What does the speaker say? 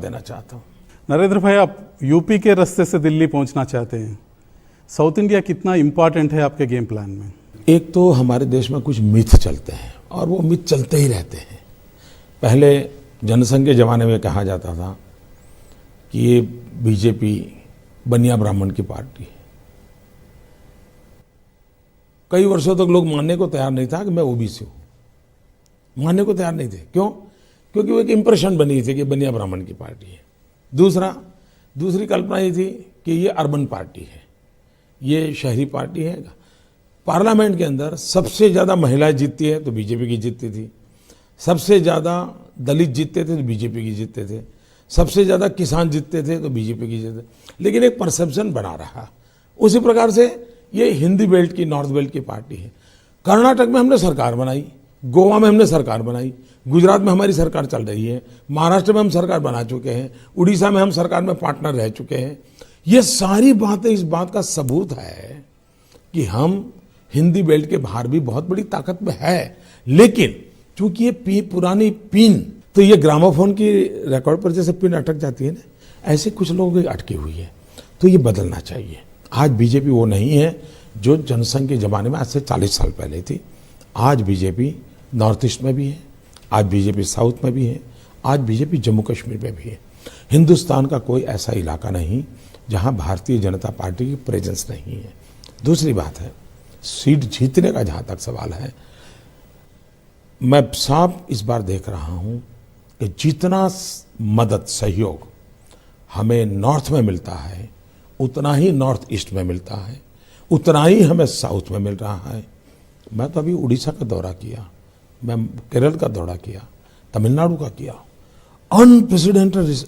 देना चाहता हूँ। नरेंद्र भाई, आप यूपी के रास्ते से दिल्ली पहुंचना चाहते हैं। साउथ इंडिया कितना इम्पोर्टेंट है आपके गेम प्लान में? एक तो हमारे देश में कुछ मिथ चलते हैं और वो मिथ चलते ही रहते हैं। पहले जनसंघ के ज़माने में कहा जाता था कि ये बीजेपी बनिया ब्राह्मण की पार्टी है। कई वर्षों तक लोग मानने को तैयार नहीं था कि मैं ओबीसी हूँ, मानने को तैयार नहीं थे। क्यों? क्योंकि वो एक इंप्रेशन बनी थी कि बनिया ब्राह्मण की पार्टी है। दूसरी कल्पना ये थी कि ये अर्बन पार्टी है, ये शहरी पार्टी है। पार्लियामेंट के अंदर सबसे ज़्यादा महिलाएं जीतती है तो बीजेपी की जीतती थी, सबसे ज़्यादा दलित जीतते थे तो बीजेपी की जीतते थे, सबसे ज़्यादा किसान जीतते थे तो बीजेपी की जीतते। लेकिन एक परसेप्शन बना रहा। उसी प्रकार से ये हिंदी बेल्ट की, नॉर्थ बेल्ट की पार्टी है। कर्नाटक में हमने सरकार बनाई, गोवा में हमने सरकार बनाई, गुजरात में हमारी सरकार चल रही है, महाराष्ट्र में हम सरकार बना चुके हैं, उड़ीसा में हम सरकार में पार्टनर रह चुके हैं। ये सारी बातें इस बात का सबूत है कि हम हिंदी बेल्ट के बाहर भी बहुत बड़ी ताकत में है। लेकिन चूंकि ये पुरानी पिन, तो ये ग्रामोफोन की रिकॉर्ड पर जैसे पिन अटक जाती है ना, ऐसे कुछ लोगों की अटकी हुई है। तो ये बदलना चाहिए। आज बीजेपी वो नहीं है जो जनसंघ के जमाने में आज से 40 साल पहले थी। आज बीजेपी नॉर्थ ईस्ट में भी है, आज बीजेपी साउथ में भी है, आज बीजेपी जम्मू कश्मीर में भी है। हिंदुस्तान का कोई ऐसा इलाका नहीं जहां भारतीय जनता पार्टी की प्रेजेंस नहीं है। दूसरी बात है, सीट जीतने का जहां तक सवाल है, मैं साफ इस बार देख रहा हूं कि जितना मदद, सहयोग हमें नॉर्थ में मिलता है उतना ही नॉर्थ ईस्ट में मिलता है, उतना ही हमें साउथ में मिल रहा है। मैं तो अभी उड़ीसा का दौरा किया, मैं केरल का दौरा किया, तमिलनाडु का किया। अनप्रेसिडेंटेड